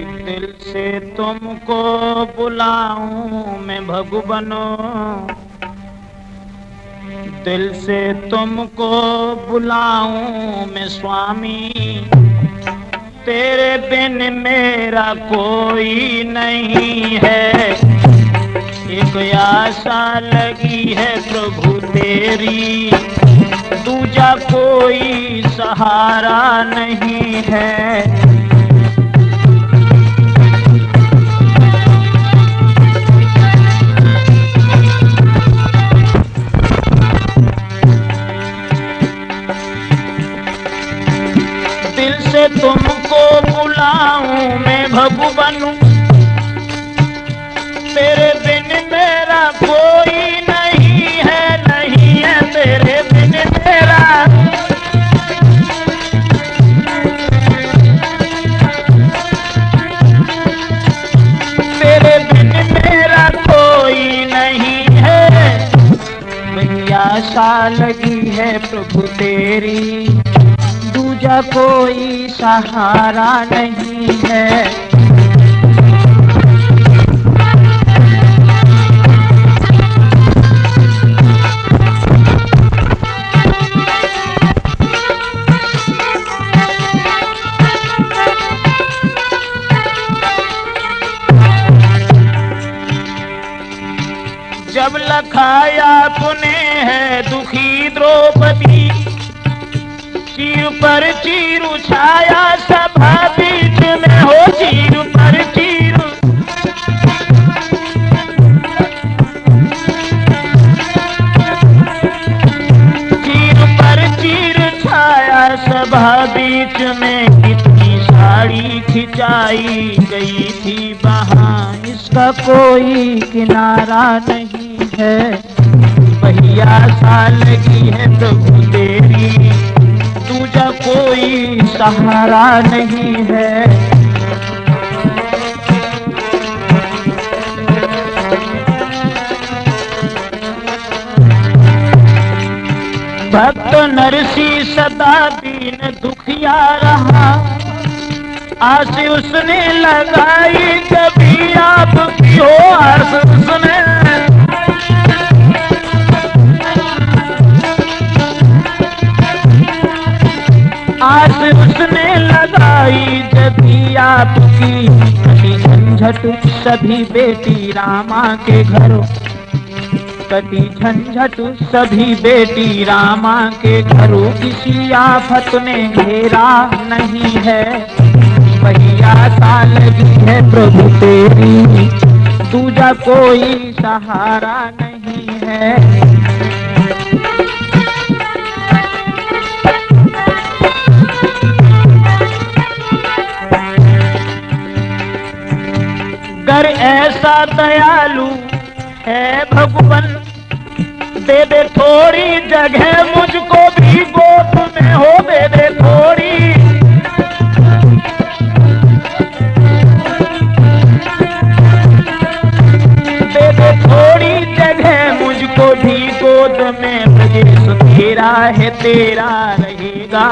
दिल से तुमको बुलाऊं मैं भगवनो, दिल से तुमको बुलाऊं मैं स्वामी, तेरे बिन मेरा कोई नहीं है। एक आशा लगी है प्रभु तेरी, दूजा कोई सहारा नहीं है। दिल से तुमको बुलाऊं मैं भगवनु, तेरे बिन मेरा कोई नहीं है, नहीं है तेरे बिन मेरा। तेरे बिन मेरा कोई नहीं है। वही आशा लगी है प्रभु तेरी, दूजा कोई सहारा नहीं है। जब लखाया तूने है दुखी द्रौपदी, चीर पर चीर छाया सभा बीच में हो, चीर पर चीर। चीर पर चीर छाया सभा बीच में, कितनी साड़ी खिंचाई गई थी वहाँ, इसका कोई किनारा नहीं है। वही आशा लगी है प्रभु तेरी, दूजा कोई सहारा नहीं है। भक्त नरसी सदा दीन दुखिया रहा, आस उसने लगाई कभी आपकी हो, आस उसने। आस उसने लगाई जभी आपकी, कटी झंझट सभी बेटी रामा के घरों, कटी झंझट सभी बेटी रामा के घरों, किसी आफत ने घेरा नहीं है। वही आशा लगी है प्रभु तेरी, दूजा कोई सहारा नहीं है। गर ऐसा दयालु है भगवन, दे दे थोड़ी जगह मुझको भी गोद में हो, दे दे थोड़ी। दे दे थोड़ी जगह मुझको भी गोद में, ब्रजेश तेरा है तेरा रहेगा,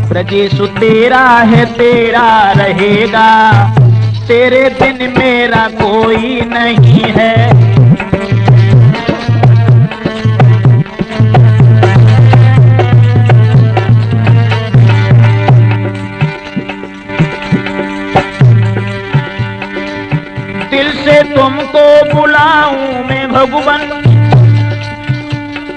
ब्रजेश तेरा है तेरा रहेगा, तेरे बिन मेरा कोई नहीं है। दिल से तुमको बुलाऊं मैं भगवन,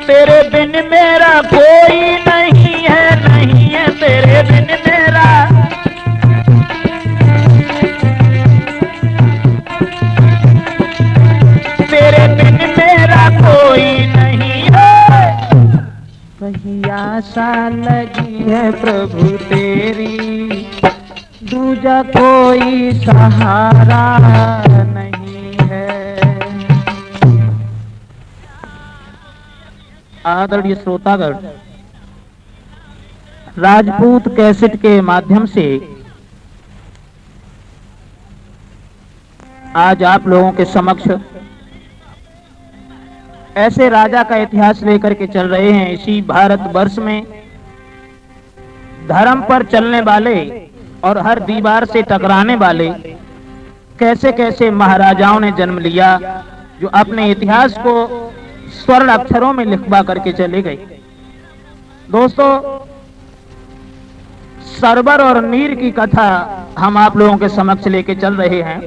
तेरे बिन मेरा कोई नहीं है, नहीं है तेरे बिन मेरा। तेरे बिन मेरा कोई नहीं है। वही आशा लगी है प्रभु तेरी, दूजा कोई सहारा नहीं है। आदरणीय श्रोतागण, राजपूत कैसेट के माध्यम से आज आप लोगों के समक्ष ऐसे राजा का इतिहास लेकर के चल रहे हैं। इसी भारतवर्ष में धर्म पर चलने वाले और हर दीवार से टकराने वाले कैसे कैसे महाराजाओं ने जन्म लिया, जो अपने इतिहास को स्वर्ण अक्षरों में लिखवा करके चले गए। दोस्तों, सरवर और नीर की कथा हम आप लोगों के समक्ष लेके चल रहे हैं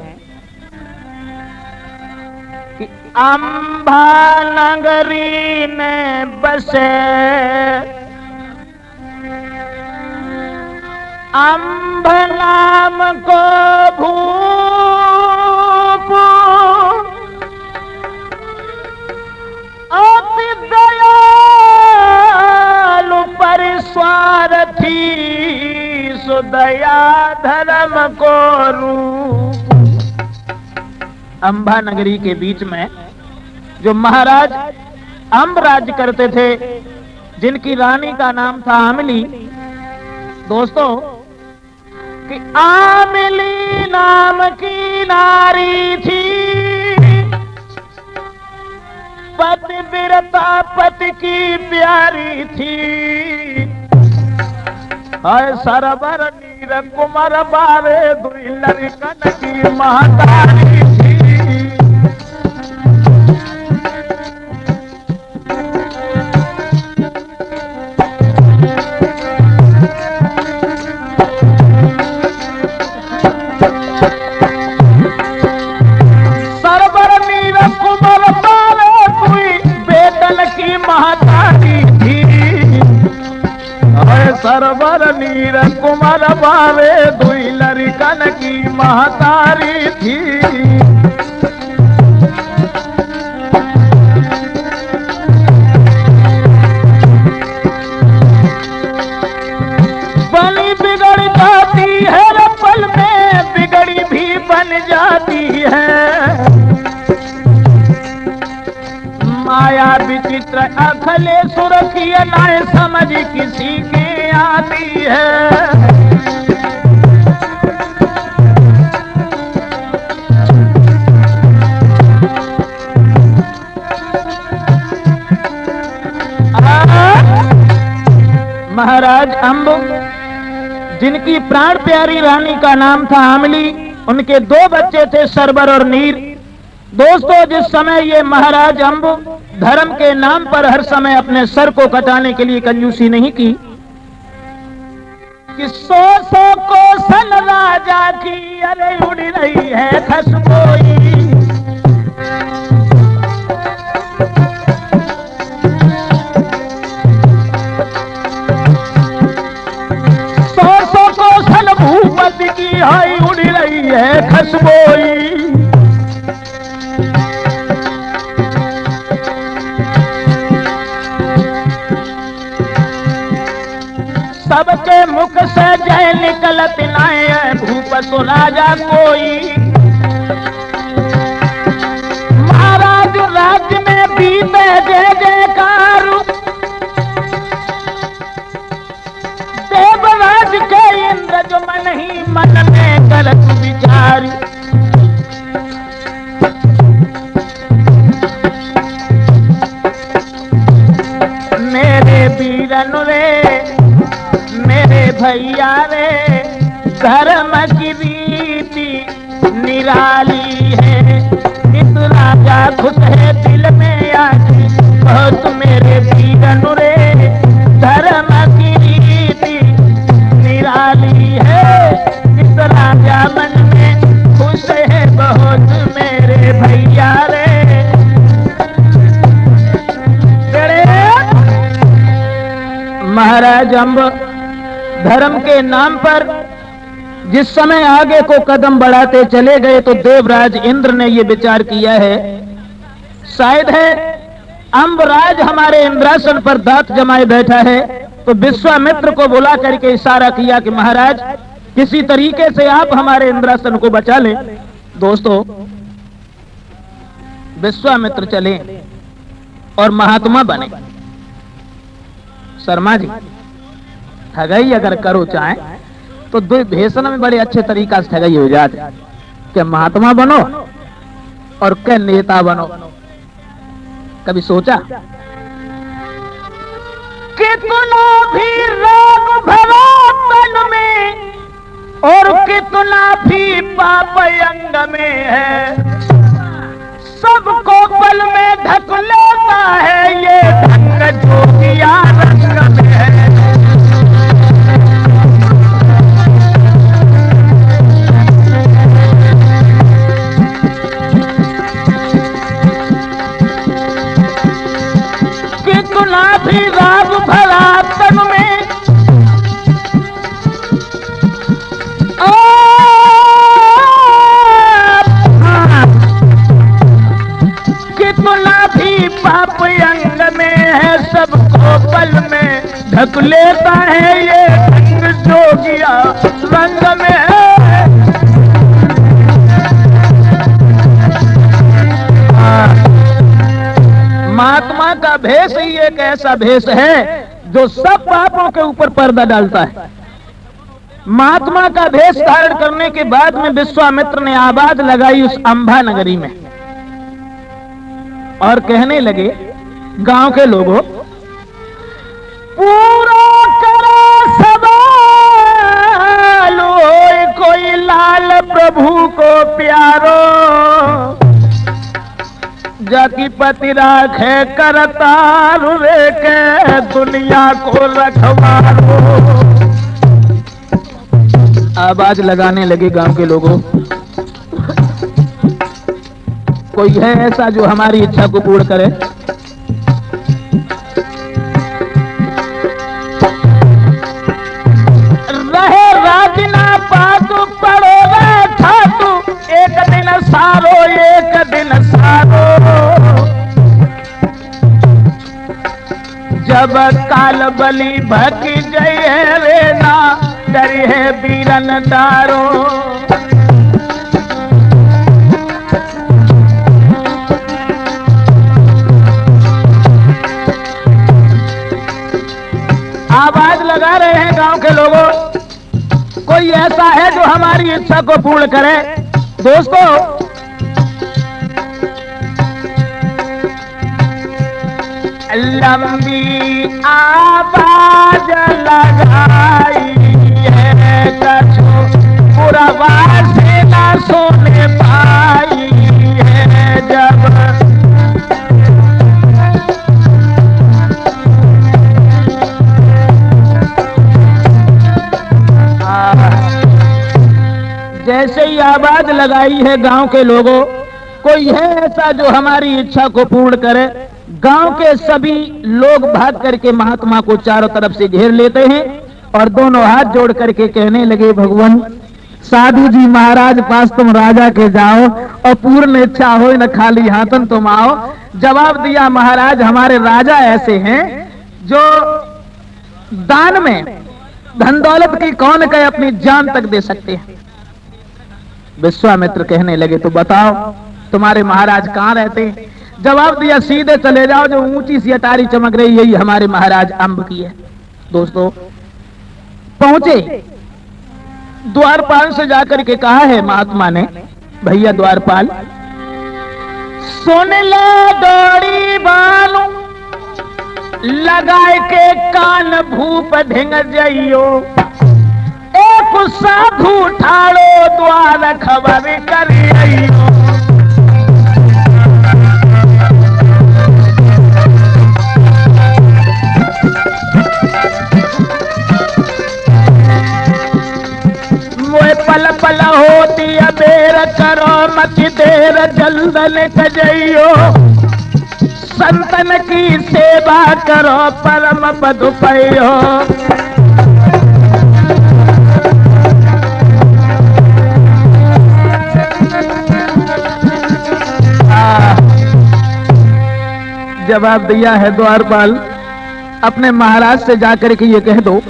कि अंबा नगरी में बसे अंब नाम को भूप अति दयालु परिस्वार्थी सुदया धर्म को रूप। अंबा नगरी के बीच में जो महाराज अंब राज्य करते थे, जिनकी रानी का नाम था आमिली। दोस्तों, कि आमिली नाम की नारी थी, पतिव्रता पति की प्यारी थी। हाय सरवर नीर कुमार बारे दुई लड़कन की महतारी थी। सरवर नीर कुमार बारे दुई लड़कन की महतारी थी। बनी बिगड़ जाती है, पल में बिगड़ी भी बन जाती है। माया विचित्र अखले सुरखिया नाय समझ किसी के आती है। महाराज अंब, जिनकी प्राण प्यारी रानी का नाम था आमिली, उनके दो बच्चे थे सरवर और नीर। दोस्तों, जिस समय ये महाराज अंब धर्म के नाम पर हर समय अपने सर को कटाने के लिए कंजूसी नहीं की कि 100 कोसल राजा की अरे उड़ रही है खसबोई। 100 कोसल भूपति की हाय उड़ रही है खसबोई। सबके मुख से जय निकलत नाय भूप सो राजा कोई। महाराज राज्य में बीते जय जयकार, देवराज के इंद्र जो मन ही मन में करत विचार। मेरे वीरन रे, मेरे भैया रे, धर्म की रीति निराली है। इस राजा खुश है दिल में आती बहुत मेरे वीरन रे, धर्म की रीति निराली है। इस राजा मन में खुश है बहुत मेरे भैया रे। महाराज अंब धर्म के नाम पर जिस समय आगे को कदम बढ़ाते चले गए, तो देवराज इंद्र ने यह विचार किया है, शायद है अंबराज हमारे इंद्रासन पर दांत जमाए बैठा है। तो विश्वामित्र को बुला करके इशारा किया कि महाराज, किसी तरीके से आप हमारे इंद्रासन को बचा लें। दोस्तों, विश्वामित्र चले और महात्मा बने। शर्मा जी, ठगाई अगर करो चाहे तो दो भेषण में बड़े अच्छे तरीका से ठगाई हो जाती। क्या महात्मा बनो और क्या नेता बनो, कभी सोचा? कितना भी रोग भरा तन में और कितना भी पाप अंग में है, सबको पल में ढक लेता है, ये ढंग जोगिया रंग में है। कितना भी राग भरा तन में, कितना भी पाप अंग में है, सबको पल में ढक लेता है, ये ढंग जोगिया रंग में है। महात्मा का भेष ही एक ऐसा भेष है जो सब पापों के ऊपर पर्दा डालता है। महात्मा का भेष धारण करने के बाद में विश्वामित्र ने आवाज लगाई उस अंबा नगरी में और कहने लगे, गांव के लोगों, पूरा करो सवाल, कोई लाल प्रभु को प्यारो, जाकी पति राखे करतार रे के दुनिया को रखवारो। आवाज लगाने लगे गांव के लोगों, कोई है ऐसा जो हमारी इच्छा को पूर्ण करे? रहे राजना पातु पड़ोगे ठातु, एक दिन सारो एक दिन सारो, जब काल बलि भक जय रे ना डरी है बीरन डारो। आवाज लगा रहे हैं गांव के लोगों, कोई ऐसा है जो हमारी इच्छा को पूर्ण करे? दोस्तों, लंबी आवाज लगाई है, कछु पुरवा से ना सोने पाई है, जब जैसे ही आवाज लगाई है गांव के लोगों, कोई है ऐसा जो हमारी इच्छा को पूर्ण करे? गांव के सभी लोग भाग करके महात्मा को चारों तरफ से घेर लेते हैं और दोनों हाथ जोड़ करके कहने लगे, भगवान साधु जी महाराज पास तुम राजा के जाओ और पूर्ण इच्छा हो न खाली हाथन तुम आओ। जवाब दिया, महाराज हमारे राजा ऐसे हैं जो दान में धन दौलत की कौन कहे अपनी जान तक दे सकते हैं। विश्वामित्र कहने लगे, तो बताओ तुम्हारे महाराज कहाँ रहते हैं? जवाब दिया, सीधे चले जाओ, जो ऊंची सी अटारी चमक रही यही हमारे महाराज अंब की है। दोस्तों, पहुंचे द्वारपाल से जाकर के कहा है महात्मा ने, भैया द्वारपाल सुन ले डोरी बालू लगाए के कान भूप ढिंग जइयो, एक साधु ठाड़ो द्वार खबर करियो। पल पल होती अबेर करो मत देर जल्दन कजइयो, संतन की सेवा करो परम पद पइयो। जवाब दिया है द्वारपाल, अपने महाराज से जाकर के ये कह दो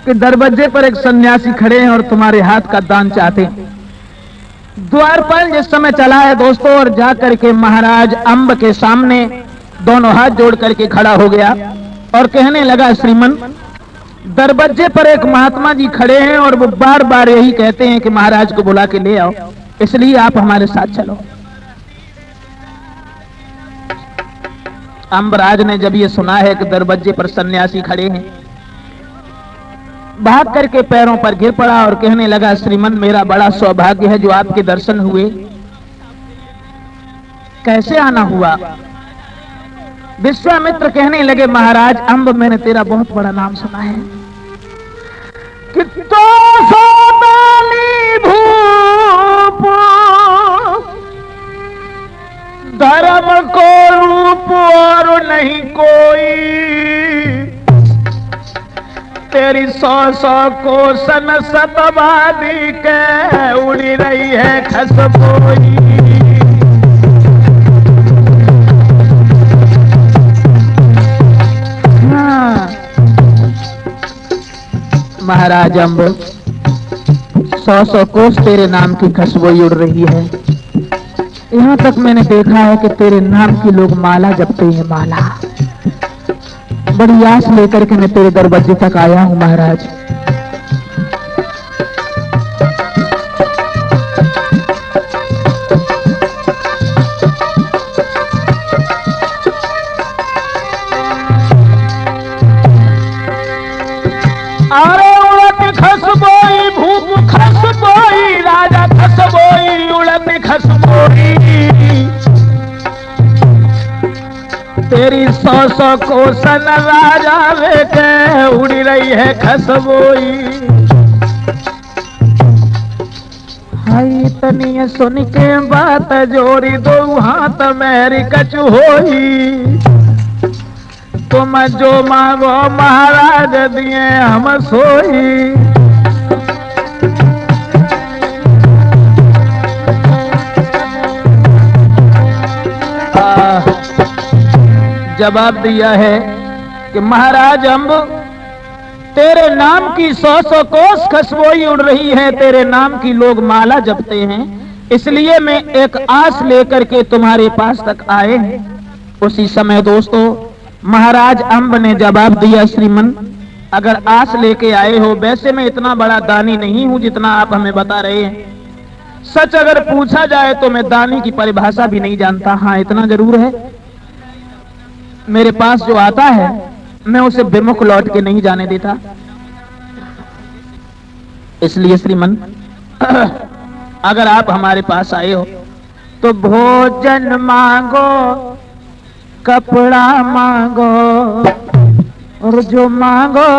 कि दरवाजे पर एक सन्यासी खड़े हैं और तुम्हारे हाथ का दान चाहते हैं। द्वारपाल जिस समय चला है दोस्तों, और जाकर के महाराज अंब के सामने दोनों हाथ जोड़ करके खड़ा हो गया और कहने लगा, श्रीमन दरवाजे पर एक महात्मा जी खड़े हैं और वो बार बार यही कहते हैं कि महाराज को बुला के ले आओ, इसलिए आप हमारे साथ चलो। अम्बराज ने जब ये सुना है कि दरवाजे पर सन्यासी खड़े हैं भाग करके पैरों पर गिर पड़ा और कहने लगा, श्रीमन मेरा बड़ा सौभाग्य है जो आपके दर्शन हुए। कैसे आना हुआ? विश्वामित्र कहने लगे, महाराज अंब मैंने तेरा बहुत बड़ा नाम सुना है कि तो सोदानी भूप धर्म को रूप और नहीं कोई, तेरी 100 कोसन सतवादी के उड़ी रही है खसबोई। महाराज अम्ब 100 कोस तेरे नाम की खुशबू उड़ रही है। यहाँ तक मैंने देखा है कि तेरे नाम की लोग माला जपते हैं, माला। बड़ी आस लेकर के मैं तेरे दरवाजे तक आया हूँ महाराज। अरे उड़त खसबोई भूप खसबोई राजा खसबोई उड़त खसबोई, तेरी 100 कोसन राजा लेके उड़ी रही है खसबोई। हाय तनी सुन के बात जोड़ी दो हाथ मेरी कच होई, तुम जो मांगो महाराज दिए हम सोई। जवाब दिया है कि महाराज अम्ब तेरे नाम की 100 कोस खुशबोई उड़ रही है, तेरे नाम की लोग माला जपते हैं, इसलिए मैं एक आस लेकर के तुम्हारे पास तक आए हैं। उसी समय दोस्तों महाराज अम्ब ने जवाब दिया, श्रीमन अगर आस लेके आए हो, वैसे मैं इतना बड़ा दानी नहीं हूं जितना आप हमें बता रहे हैं। सच अगर पूछा जाए तो मैं दानी की परिभाषा भी नहीं जानता। हाँ इतना जरूर है, मेरे पास जो आता है मैं उसे विमुख लौट के नहीं जाने देता। इसलिए श्रीमन अगर आप हमारे पास आए हो तो भोजन मांगो, कपड़ा मांगो, और जो मांगो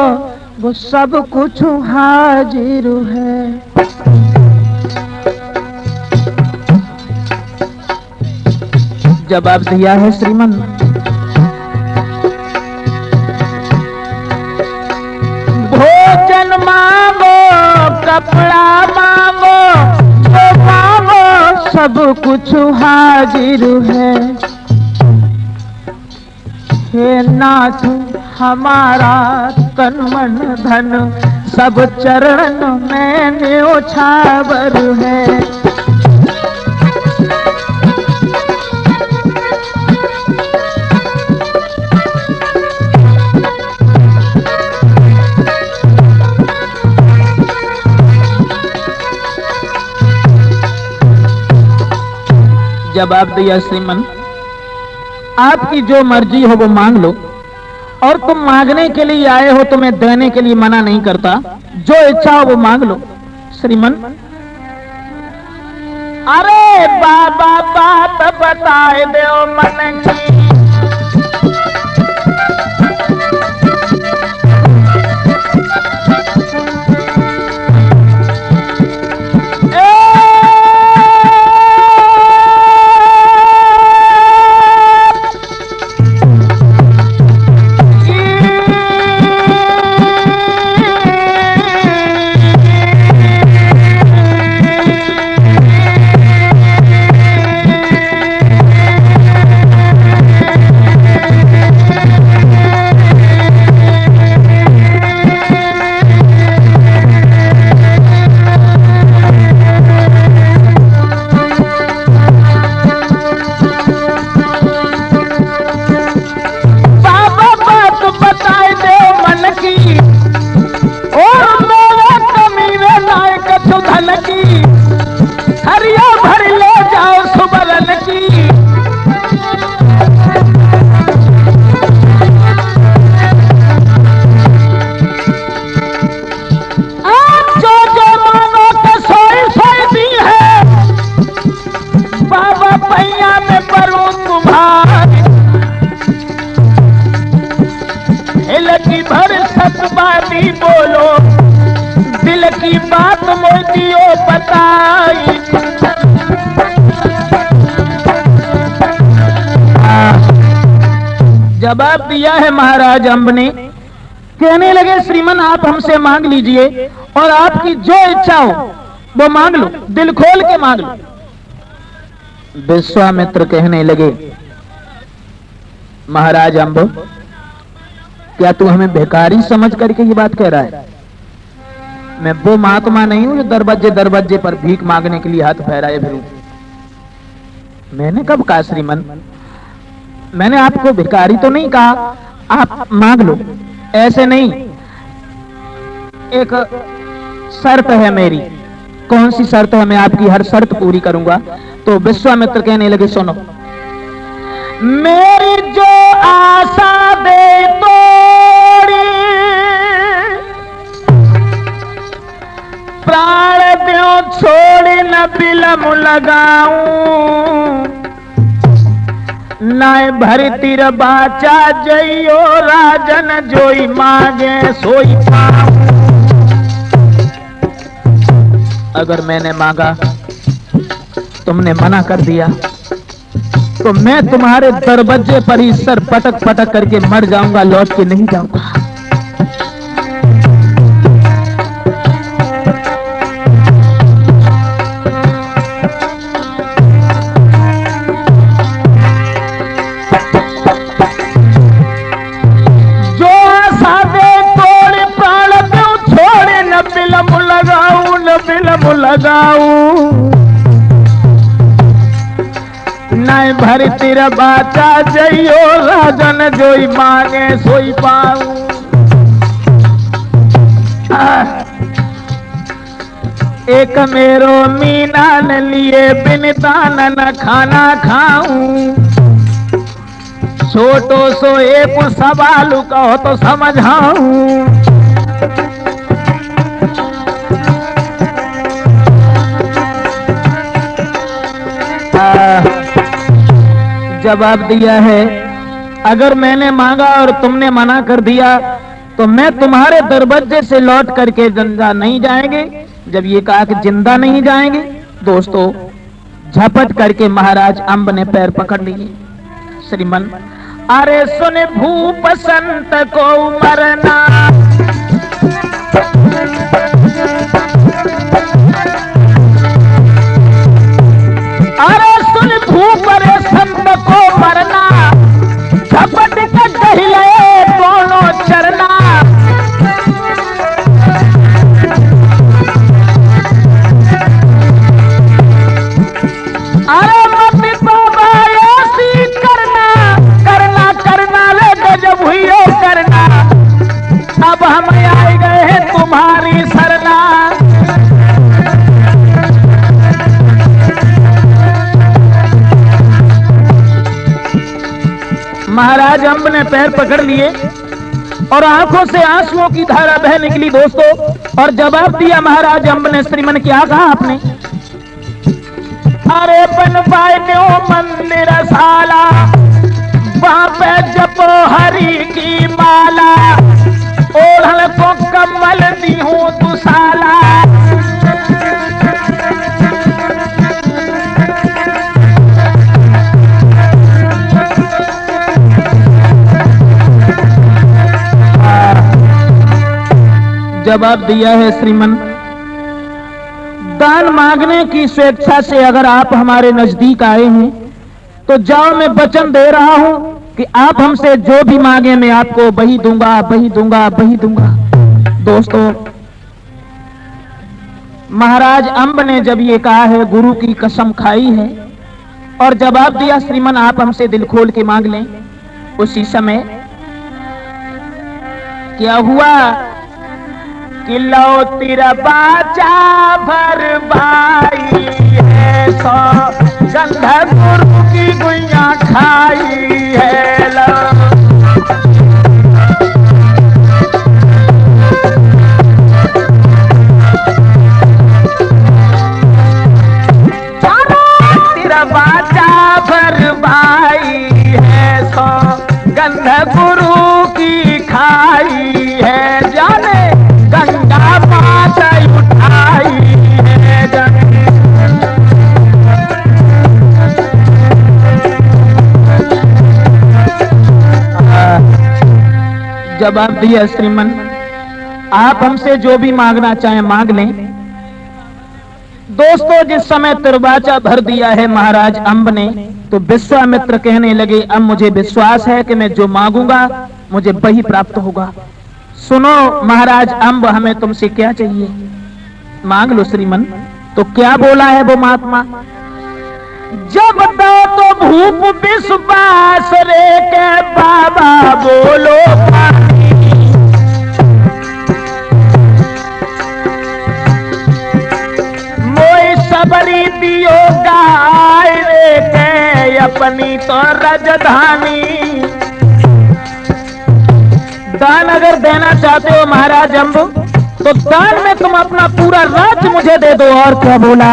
वो सब कुछ हाजिर है। जवाब दिया है श्रीमन, भोजन मांगो, कपड़ा मांगो, जो मांगो सब कुछ हाजिर है। हे नाथ हमारा तन मन धन सब चरण में न्योछावर है। जवाब दिया श्रीमन आपकी जो मर्जी हो वो मांग लो, और तुम मांगने के लिए आए हो तो मैं देने के लिए मना नहीं करता। जो इच्छा हो वो मांग लो श्रीमन। अरे बाबा बात बताए दो मन की, दियो बताई। जवाब दिया है महाराज अम्ब ने। कहने लगे श्रीमन आप हमसे मांग लीजिए और आपकी जो इच्छा हो वो मांग लो, दिल खोल के मांग लो। विश्वामित्र कहने लगे महाराज अम्ब, क्या तू हमें भिखारी समझ करके ये बात कह रहा है? मैं वो महात्मा नहीं हूं जो दरवाजे दरवाजे पर भीख मांगने के लिए हाथ फहराए फिरूं। मैंने कब कहा श्रीमन? मैंने आपको भिखारी तो नहीं कहा, आप मांग लो। ऐसे नहीं, एक शर्त है मेरी। कौन सी शर्त है? मैं आपकी हर शर्त पूरी करूंगा। तो विश्वामित्र कहने लगे सुनो, मेरी जो आशा दे तोड़ी, प्राण द्यो छोड़ न बिलम लगाऊं, नाय भर तिर बाचा जइयो राजन जोई मांगे सोई पाऊं। अगर मैंने मांगा तुमने मना कर दिया तो मैं तुम्हारे दरवाजे पर ही सर पटक पटक करके मर जाऊंगा, लौट के नहीं जाऊंगा। जो आशा दे तोड़ प्राण दो छोड़े, न बिलम लगाऊं न बिलम लगाऊं, नाय भर तिर बाचा जइयो राजन जोई मांगे सोई पाऊं। एक मेरो मीना न लिए बिन दान न खाना खाऊं, छोटो सो एक सवाल कहो तो समझाऊं। जवाब दिया है, अगर मैंने मांगा और तुमने मना कर दिया तो मैं तुम्हारे दरवाजे से लौट करके जिंदा नहीं जाएंगे। जब ये कहा कि जिंदा नहीं जाएंगे, दोस्तों झपट करके महाराज अम्ब ने पैर पकड़ लिए। श्रीमन अरे सुन भूप संत को मरना, अरे सुन भूप रे संत को मरना, झपट के टहिले दोनों चरना। अरे मत तो ऐसी करना, करना करना ले गजब हुई हो करना, अब हम आए गए हैं तुम्हारी सरना। महाराज अम्ब ने पैर पकड़ लिए और आंखों से आंसुओं की धारा बह निकली दोस्तों। और जवाब दिया महाराज अम्ब ने। श्रीमन क्या कहा आपने? अरे बनवाए न्यो मंदिर साला, वहां पे जपो हरि की माला, ओढ़ल को कमल दी हूं दुसाला। जवाब दिया है श्रीमन, दान मांगने की स्वेच्छा से अगर आप हमारे नजदीक आए हैं तो जाओ, मैं वचन दे रहा हूं कि आप हमसे जो भी मांगे मैं आपको वही दूंगा, वही दूंगा, वही दूंगा। दोस्तों महाराज अम्ब ने जब ये कहा है, गुरु की कसम खाई है और जवाब दिया श्रीमन आप हमसे दिल खोल के मांग लें। उसी समय क्या हुआ कि लो तेरा बाचा भर भाई है, सो गंधा गुरु की गुइया खाई है। लो तेरा बाचा भर भाई है, सो गंधा गुरु की खाई है। जाने गंगा माता उठाई है, जवाब दिया, श्रीमन आप हमसे जो भी मांगना चाहें मांग लें। दोस्तों, जिस समय तिरबाचा भर दिया है महाराज अंब ने, तो विश्वामित्र कहने लगे, अब मुझे विश्वास है कि मैं जो मांगूंगा मुझे वही प्राप्त होगा। सुनो महाराज अंब, हमें तुमसे क्या चाहिए, मांग लो श्रीमन। तो क्या बोला है वो महात्मा, जब दो तो भूप विश्वास रे के बाबा बोलो पानी, मोई सबरी दियो गाय रे के अपनी तो राजधानी। दान अगर देना चाहते हो महाराज अंब, तो दान में तुम अपना पूरा राज्य मुझे दे दो। और क्या बोला,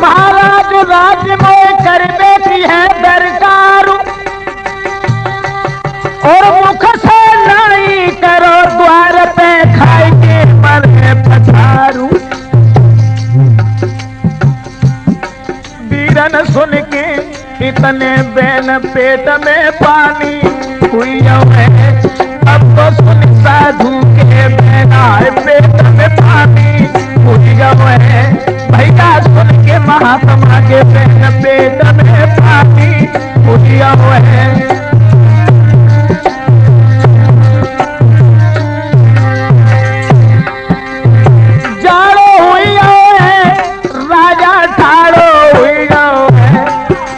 महाराज राज्य में करने की है दरकार, और मुख से नहीं करो द्वार पे खाई के मरे पछारू। वीरन सुन के इतने बैन पेट में पानी हुई है, अब तो सुन साधु के बैना पेट में पानी हुई है। भैया सुन के महात्मा के बैन पेट में पानी हुई है। जाड़ो हुई है, राजा ठाड़ो हुई है,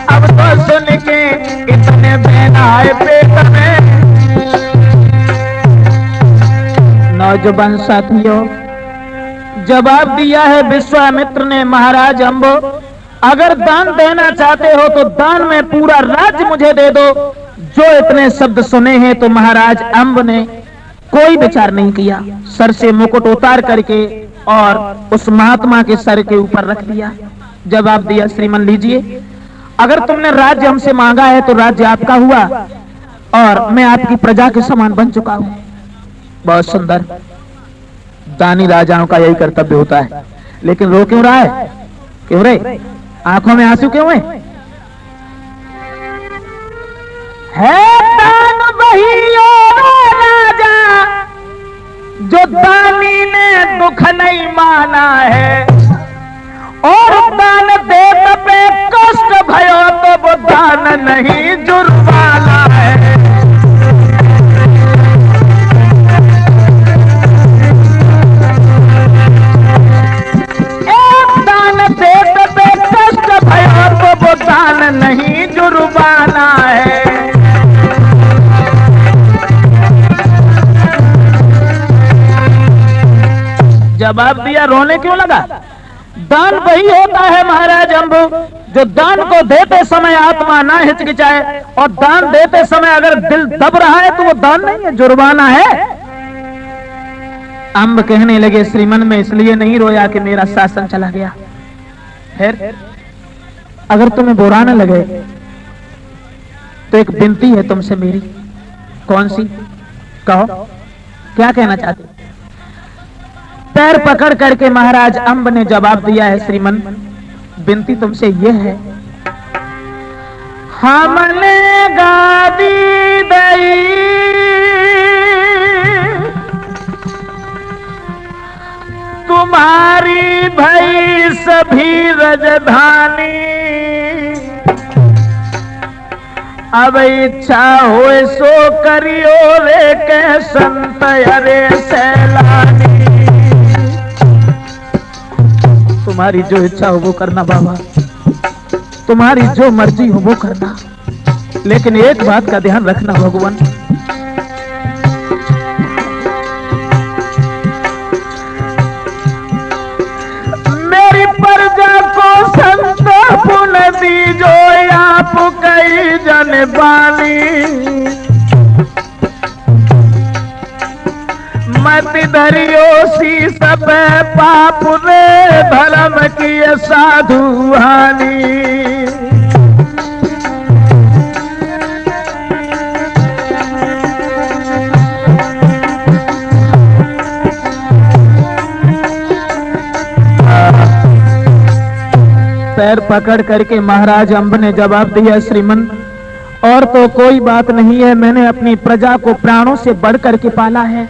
अब तो सुन के इतने बेनाए पेट में। नौजवान साथियों, जवाब दिया है विश्वामित्र ने, महाराज अंब अगर दान देना चाहते हो तो दान में पूरा राज्य मुझे दे दो। जो इतने शब्द सुने हैं तो महाराज अंब ने कोई विचार नहीं किया, सर से मुकुट उतार करके और उस महात्मा के सर के ऊपर रख दिया। जवाब दिया, श्रीमन लीजिए, अगर तुमने राज्य हमसे मांगा है तो राज्य आपका हुआ, और मैं आपकी प्रजा के समान बन चुका हूं। बहुत सुंदर, दानी राजाओं का यही कर्तव्य होता है। लेकिन रो क्यों रहा है, क्यों रे, आंखों में आंसू क्यों है दान वही राजा जो दानी ने दुख नहीं माना है, और दान देत पे कष्ट भयो तो वो दान नहीं जुर्माना है। एक दान देत पे कष्ट भयो तो वो दान नहीं जुर्माना है। जवाब दिया, रोने क्यों लगा, दान वही होता है महाराज अंब जो दान को देते समय आत्मा ना हिचकिचाए, और दान देते समय अगर दिल दब रहा है तो वो दान नहीं है, जुर्माना है। अंब कहने लगे, श्रीमन में इसलिए नहीं रोया कि मेरा शासन चला गया। फिर अगर तुम्हें बुरा न लगे तो एक विनती है तुमसे मेरी। कौन सी, कहो, क्या कहना चाहते। पैर पकड़ करके महाराज अंब ने जवाब दिया है, श्रीमन विनती तुमसे यह है, हमने गादी दई तुम्हारी भई सभी राजधानी, अब इच्छा होए सो करियो रे के संत अरे सैलानी। तुम्हारी जो इच्छा हो वो करना बाबा, तुम्हारी जो मर्जी हो वो करना, लेकिन एक बात का ध्यान रखना भगवान, मेरी प्रजा को संत पुन दीजो आप कई जन बानी, मत धरियो सी सब पाप रे धर्म की साधु हानि। पैर पकड़ करके महाराज अम्ब ने जवाब दिया, श्रीमन और तो कोई बात नहीं है, मैंने अपनी प्रजा को प्राणों से बढ़ करके पाला है।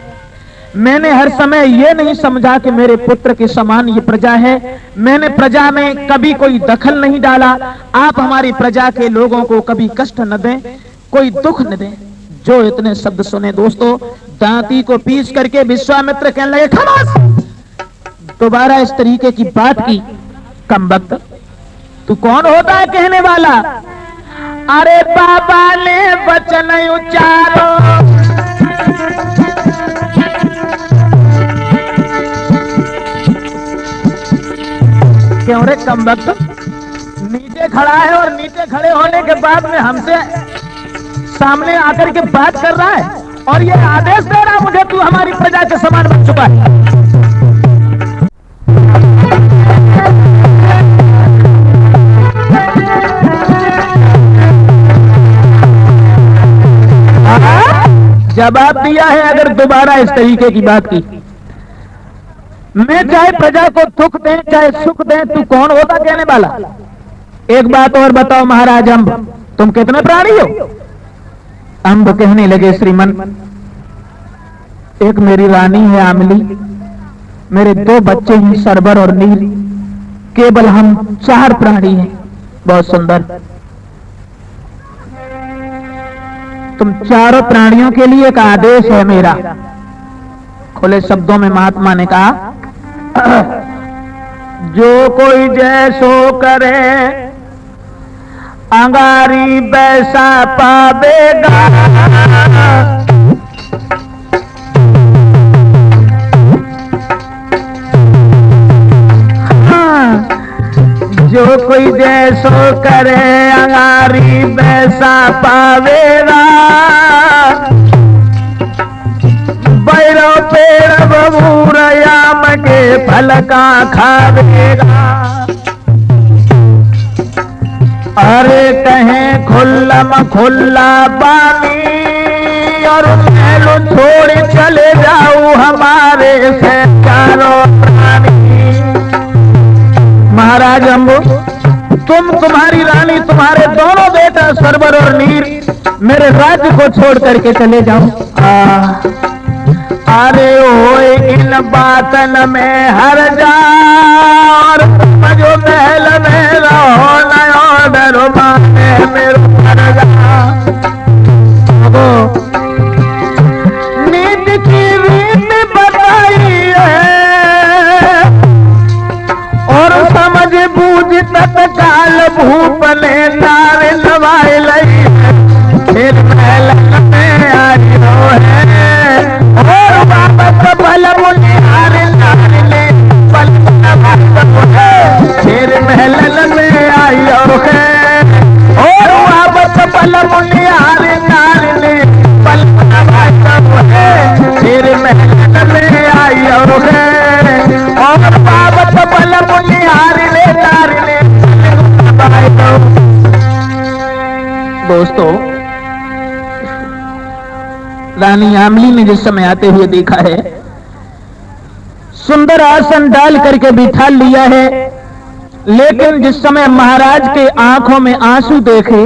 मैंने हर समय ये नहीं समझा कि मेरे पुत्र के समान ये प्रजा है। मैंने प्रजा में कभी कोई दखल नहीं डाला। आप हमारी प्रजा के लोगों को कभी कष्ट न दें, कोई दुख न दें। जो इतने शब्द सुने दोस्तों, दांती को पीस करके विश्वामित्र कहने लगे, खामोश। दोबारा इस तरीके की बात की। कमबख्त, तू कौन होता है कहने वाला? अरे बाबा ने वचन उच्चारो, क्यों रे कमबख्त, नीचे खड़ा है और नीचे खड़े होने के बाद में हमसे सामने आकर के बात कर रहा है और ये आदेश दे रहा मुझे, तू हमारी प्रजा के समान बन चुका है। जवाब दिया है अगर दोबारा इस तरीके की बात की। मैं चाहे प्रजा को दुख दें चाहे सुख दें, तू कौन होता कहने वाला? एक बात और बताओ महाराज अम्ब, तुम कितने प्राणी हो? अम्ब कहने लगे, श्रीमन एक मेरी रानी है आमली, मेरे 2 बच्चे हैं सरबर और नील, केवल हम 4 प्राणी हैं। बहुत सुंदर। तुम चारों प्राणियों के लिए एक आदेश है मेरा। खुले शब्दों में महात्मा ने कहा, जो कोई जैसो करे अंगारी वैसा पावेगा। हाँ, जो कोई जैसो करे अंगारी वैसा पावेगा। बैरो पेड़ बबूर याम के फल का खावेगा। अरे कहें खुल्लम खुल्ला बानी और महलो छोड़ चले जाऊं हमारे से चारों प्राणी। महाराज अम्बु, तुम, तुम्हारी रानी, तुम्हारे दोनों बेटा सरबर और नीर मेरे राज्य को छोड़ करके चले जाओ। अरे ओ इन बातन में हर जा और तुम जो महल में रहो नयो डरो माने मेरो हर जा। नीति की रीत बताई है और समझ बूझ तत्काल भूप ने नार नवाए लई है। फिर महल में आई हो है और वापस बल मुनिहार नारने बल है। फिर महल में आई है और वापस बल मुनिहार नारने बल है। फिर महल में आई है और वापस बल मुनिहार नारने बल। दोस्तों, रानी आमली ने जिस समय आते हुए देखा है, सुंदर आसन डाल करके बिठा लिया है, लेकिन जिस समय महाराज के आंखों में आंसू देखे,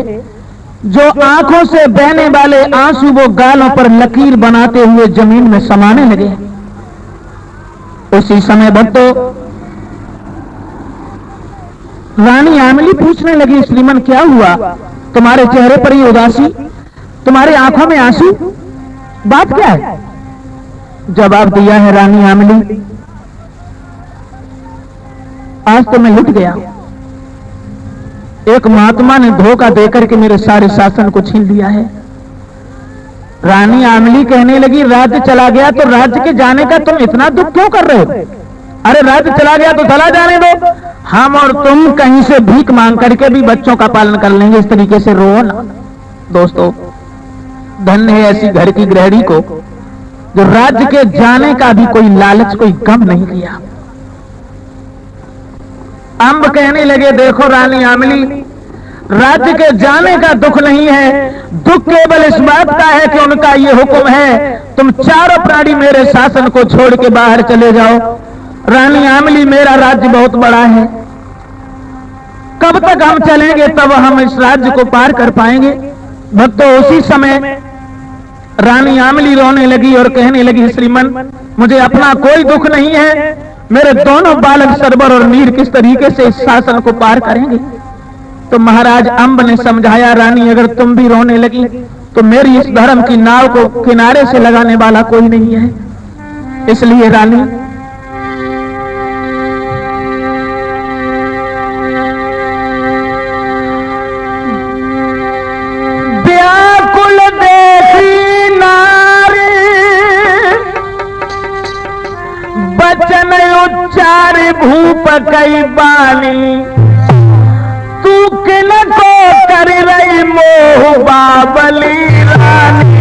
जो आंखों से बहने वाले आंसू वो गालों पर लकीर बनाते हुए जमीन में समाने लगे। उसी समय भक्तों, रानी आमली पूछने लगी, श्रीमन क्या हुआ? तुम्हारे चेहरे पर ये उदासी, तुम्हारे आंखों में आंसू, बात क्या है? जवाब दिया है रानी आमली, आज तो मैं लुट गया। एक महात्मा ने धोखा देकर के मेरे सारे शासन को छीन लिया है। रानी आमली कहने लगी, राज्य चला गया तो राज्य के जाने का तुम इतना दुख क्यों कर रहे हो? अरे राज्य चला गया तो चला जाने दो, हम और तुम कहीं से भीख मांग करके भी बच्चों का पालन कर लेंगे। इस तरीके से रो ना। दोस्तों, धन्य है ऐसी घर की गृहिणी को जो राज्य के जाने का भी कोई लालच, कोई गम नहीं किया। अम्ब कहने लगे, देखो रानी आमली, राज्य के जाने का दुख नहीं है, दुख केवल इस बात का है कि उनका ये हुक्म है, तुम चारों प्राणी मेरे शासन को छोड़ के बाहर चले जाओ। रानी आमली, मेरा राज्य बहुत बड़ा है, कब तक हम चलेंगे तब हम इस राज्य को पार कर पाएंगे। भक्तों, उसी समय रानी आमली रोने लगी और कहने लगी, श्रीमन मुझे अपना कोई दुख नहीं है, मेरे दोनों बालक सरबर और मीर किस तरीके से इस शासन को पार करेंगे। तो महाराज अंब ने समझाया, रानी अगर तुम भी रोने लगी तो मेरी इस धर्म की नाव को किनारे से लगाने वाला कोई नहीं है। इसलिए रानी व्याकुल देखी नारी बचन उच्चार भूप कई बानी, तू किन को कर रही मोह बाबली रानी।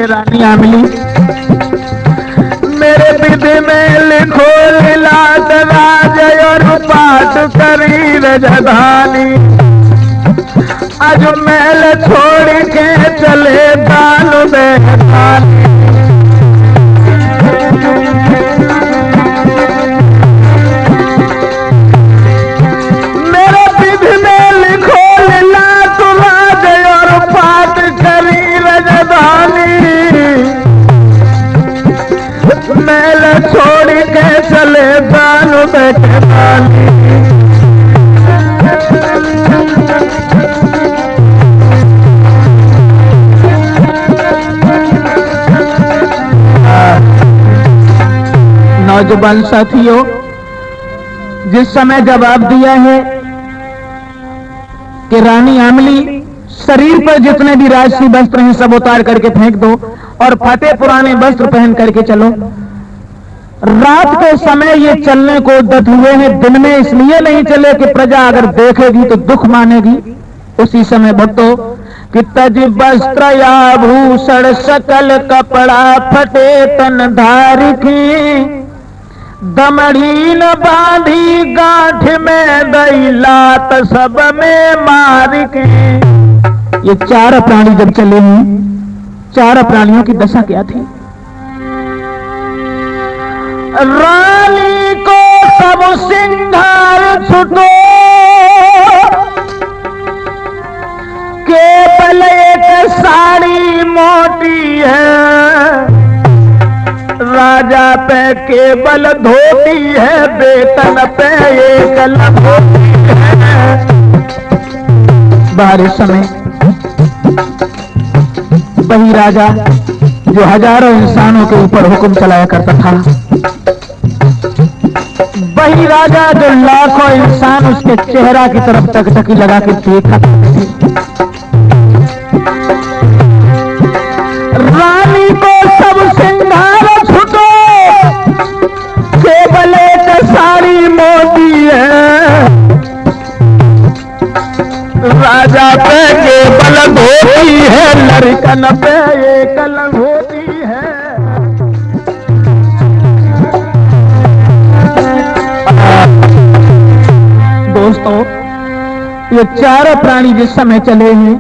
रानी आमली, मेरे विधि में लिखो लीलाद राजय और पाठ करी रजधानी, आज महल छोड़ के चले दानु देहानी। मेरे विधि में लिखो लीलाद राजय और पाठ करी रजधानी, महल छोड़ के चले दानु देहानी। नौजवान साथियों, जिस समय जवाब दिया है कि रानी आमली शरीर पर जितने भी राजसी वस्त्र हैं सब उतार करके फेंक दो और फटे पुराने वस्त्र पहन करके चलो। रात के समय ये चलने को उद्यत हुए हैं, दिन में इसलिए नहीं चले कि प्रजा अगर देखेगी तो दुख मानेगी। उसी समय भक्तों कि तज वस्त्र आभूषण सकल कपड़ा फटे तन धार की, दमड़ी न बांधी गांठ में दई लात सब में मार के। ये चार प्राणी जब चले हैं, चार प्राणियों की दशा क्या थी? रानी को सब सिंगार छुटो, केवल एक साड़ी मोटी है, राजा पे केवल धोती है, बेतन पे एक लंगोटी है। बाहर समय वही राजा जो हजारों इंसानों के ऊपर हुक्म चलाया करता था, वही राजा जो लाखों इंसान उसके चेहरा की तरफ टकटकी लगा के देखा करते थे। रानी को सब सिंगार छुटो, केवल एक साड़ी मोटी है, राजा पे केवल धोती है, लड़कन पे एक लंगोटी है। दोस्तों, ये चारों प्राणी जिस समय चले हैं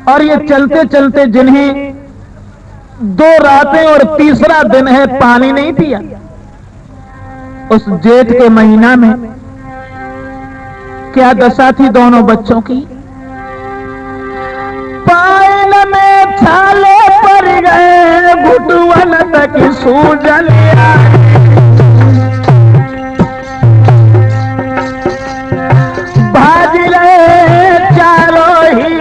और ये चलते चलते जिन्हें 2 रातें और तीसरा दिन है पानी नहीं पिया, उस जेठ के महीना में क्या दशा थी दोनों बच्चों की? पाइन में छाले पड़ गए, घुटुअन तक सूजन भाज रहे चारों ही,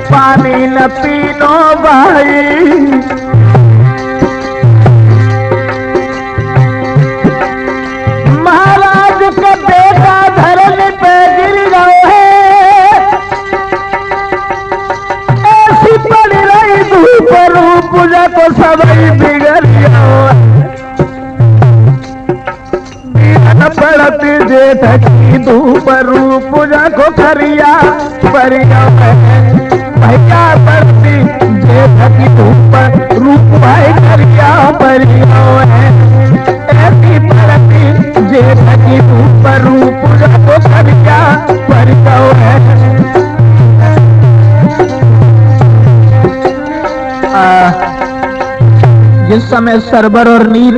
पानी न पीनो भाई। महाराज का बेटा धरने पे गिर गए है, ऐसी पड़ रही धूप रूप पूजा को सबई बिगड़ गया। पड़ती जेठ की धूप रूप पूजा को खरिया परिया भैया, पड़ती जेठ की धूप रूप भाई खरिया परिया है। ऐसी पड़ती जेठ की धूप रूप पूजा को खरिया परिया है। जिस समय सरबर और नीर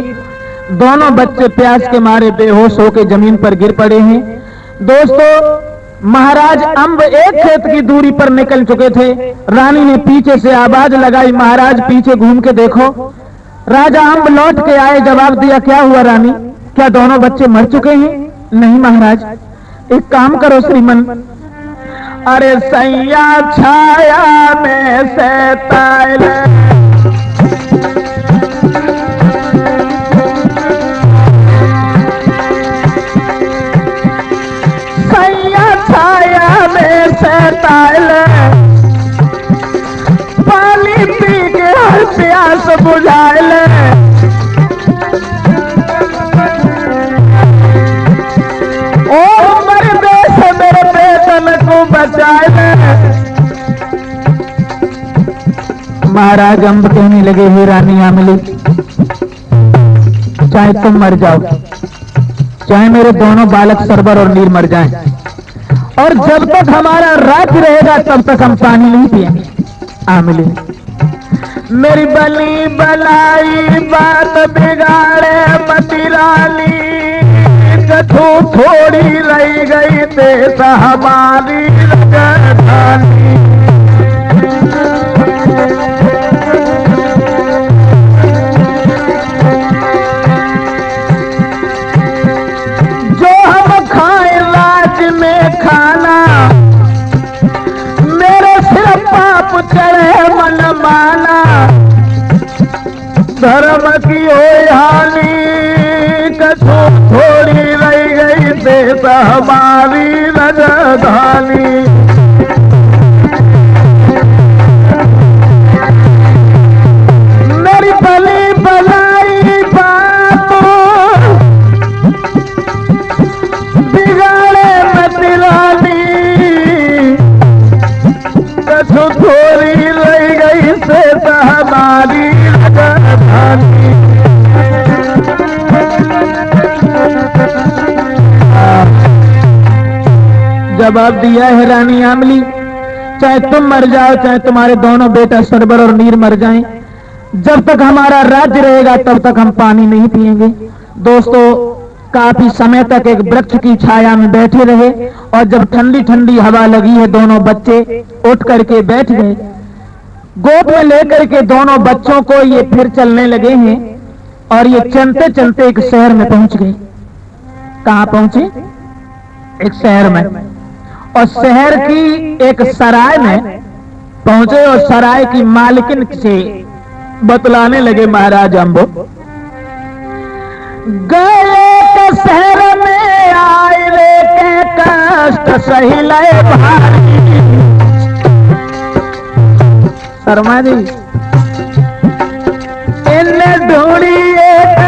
दोनों बच्चे प्यास के मारे बेहोश होकर जमीन पर गिर पड़े हैं। दोस्तों, महाराज अंब एक खेत की दूरी पर निकल चुके थे। रानी ने पीछे से आवाज लगाई, महाराज पीछे घूम के देखो। राजा अंब लौट के आए, जवाब दिया, क्या हुआ रानी, क्या दोनों बच्चे मर चुके हैं? नहीं महाराज। एक काम करो श्रीमन। अरे सैया छाया में सैताल, सैताल, पानी पी के हर प्यास बुझाइल। ओ मेरे देश मेरे बेटन को बचाए। महाराज अंब कहने लगे, हे रानी आमली, चाहे तुम मर जाओ, चाहे मेरे दोनों बालक सरबर और नीर मर जाएं, और जब तक हमारा राज्य रहेगा तब तक हम पानी नहीं पिएंगे। आमली, मेरी बली बलाई बात बिगाड़े मती रानी, कथू थोड़ी रह गई देश हमारी राजधानी। जो हम खाए राज में खाना, मेरे सिर पाप चढ़े मन माना। धर्म की हो हानि, कछु थोड़ी रह गई देश हमारी राजधानी। मेरी भली भलाई बात बिगाड़े मत रानी, कछु थोड़ी रह गई देश हमारी राजधानी। जवाब दिया है रानी आमली, चाहे तुम मर जाओ, चाहे तुम्हारे दोनों बेटा सरबर और नीर मर जाएं, जब तक हमारा राज्य रहेगा तब तक हम पानी नहीं पिएंगे। दोस्तों, काफी समय तक एक वृक्ष की छाया में बैठे रहे, और जब ठंडी ठंडी हवा लगी है, दोनों बच्चे उठ करके बैठ गए। गोद में लेकर के दोनों बच्चों को ये फिर चलने लगे हैं, और ये चलते चलते एक शहर में पहुंच गए। कहां पहुंचे? एक शहर में। और शहर की एक सराय में पहुंचे, और सराय की मालकिन से बतलाने लगे, महाराज अंबो गए के शहर में आए रे के कष्ट सही लय भारी। शर्मा जी, इन्ने ढूंढी एक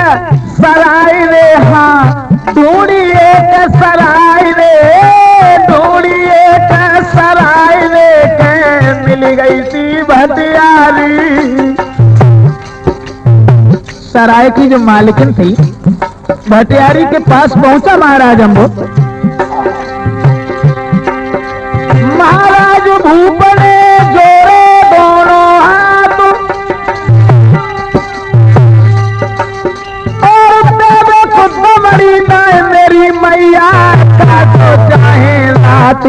सराय रे, हाँ ढूंढी एक सराय रे, ढूंढी एक सराय रे के मिल गई थी भटियारी। सराय की जो मालिकिन थी, भटियारी के पास पहुंचा महाराज अंबो। महाराज भूप ने जोड़े दोनों हाथ, और देवे खुद मरी ना मेरी मैया का तो चाहे रात।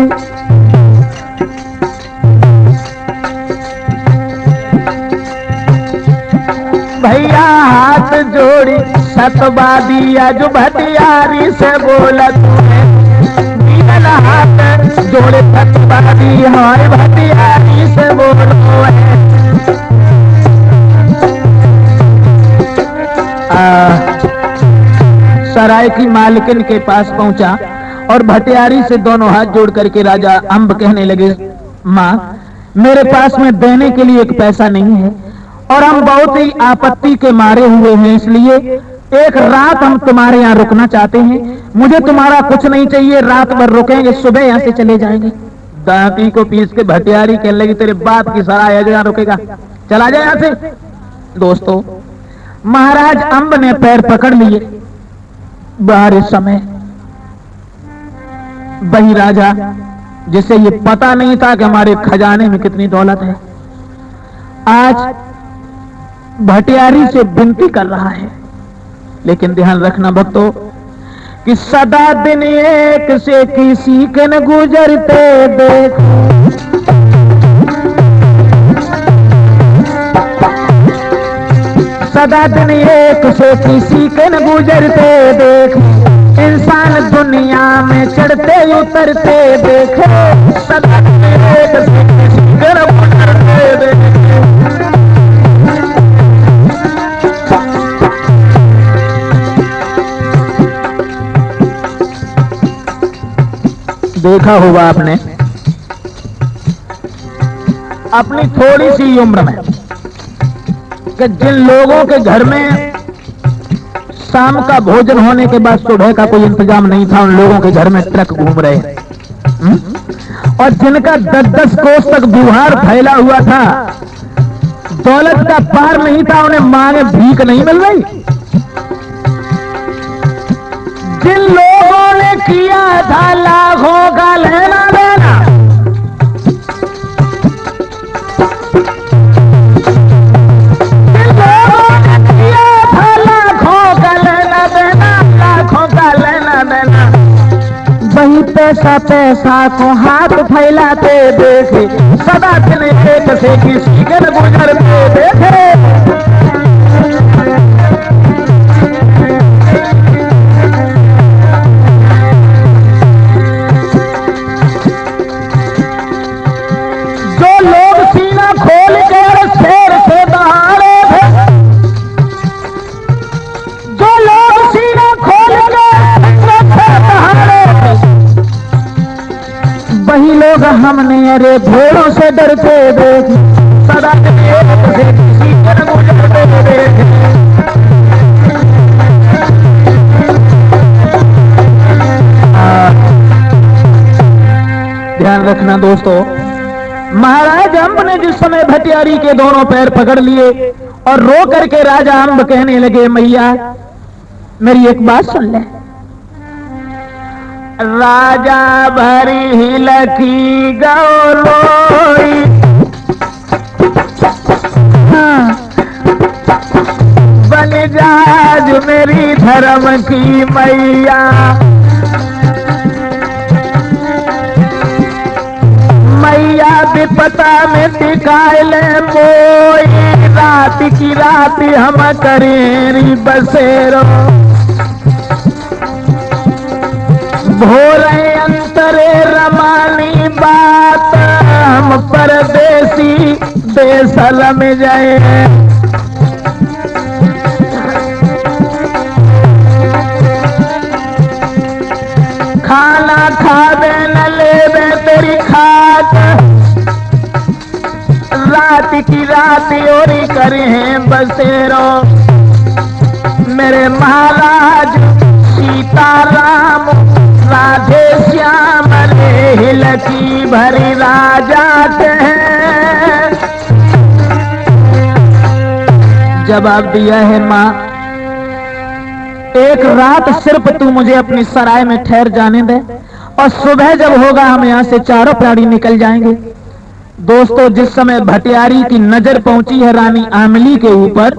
भैया हाथ जोड़ी सतबा दिया, जो भटियारी से बोला तूने, हाथ जोड़े सतबा दी, हाय भटियारी से बोलो है। सराय की मालकिन के पास पहुंचा, और भटियारी से दोनों हाथ जोड़ करके राजा अंब कहने लगे, माँ मेरे पास में देने के लिए एक पैसा नहीं है, और हम बहुत ही आपत्ति के मारे हुए हैं, इसलिए एक रात हम तुम्हारे यहाँ रुकना चाहते हैं। मुझे तुम्हारा कुछ नहीं चाहिए, रात भर रुकेंगे, सुबह यहाँ से चले जाएंगे। दांती को पीस के भटियारी कहने लगी, तेरे बाप की सराय है जो यहाँ रुकेगा, चला जाए यहाँ से। दोस्तों, महाराज अंब ने पैर पकड़ लिए। बाहर इस समय वही राजा जिसे ये पता नहीं था कि हमारे खजाने में कितनी दौलत है, आज भटियारी से विनती कर रहा है। लेकिन ध्यान रखना भक्तों कि सदा दिन एक से किसी के न गुजरते देख, सदा दिन एक से किसी के न गुजरते देख, इंसान दुनिया में चढ़ते उतरते देखे, सदा दिन एक से किसी के न गुजरते देख। देखा होगा आपने अपनी थोड़ी सी उम्र में कि जिन लोगों के घर में शाम का भोजन होने के बाद सुबह का कोई इंतजाम नहीं था, उन लोगों के घर में ट्रक घूम रहे और जिनका 10-10 कोस तक बुहार फैला हुआ था, दौलत का पार नहीं था, उन्हें मांगे भीख नहीं मिल रही। जिन लोगों ने किया था लाखों का लेना देना, जिन लोगों ने किया था लाखों का लेना देना, लाखों का लेना देना, वही पैसा पैसा को हाथ फैलाते देखे, सदा दिन एक से किसी के न गुजरते देखे। वही लोग हमने अरे भोरों से डरते देख, सदा दिन एक से किसी के न गुजरते देख। ध्यान रखना दोस्तों, महाराज अम्ब ने जिस समय भटियारी के दोनों पैर पकड़ लिए और रो करके राजा अम्ब कहने लगे, मैया मेरी एक बात सुन ले। राजा भरी हिलकी गौलोई, बलिजाज मेरी धर्म की मैया, मैया विपता में टिकाए ले मोई, रात की रात हम करें बसेरो, भोरे अंतरे रमानी बात, हम परदेसी देसल में जाए। खाना खावे न लेवे तेरी खाक, रात की रात ओरी करे हैं बसेरो, मेरे महाराज सीताराम राधे श्याम रे हिलकी भरी राजा के। जवाब दिया है माँ, एक रात सिर्फ तू मुझे अपनी सराय में ठहर जाने दे और सुबह जब होगा हम यहाँ से चारों प्राणी निकल जाएंगे। दोस्तों जिस समय भटियारी की नजर पहुंची है रानी आमली के ऊपर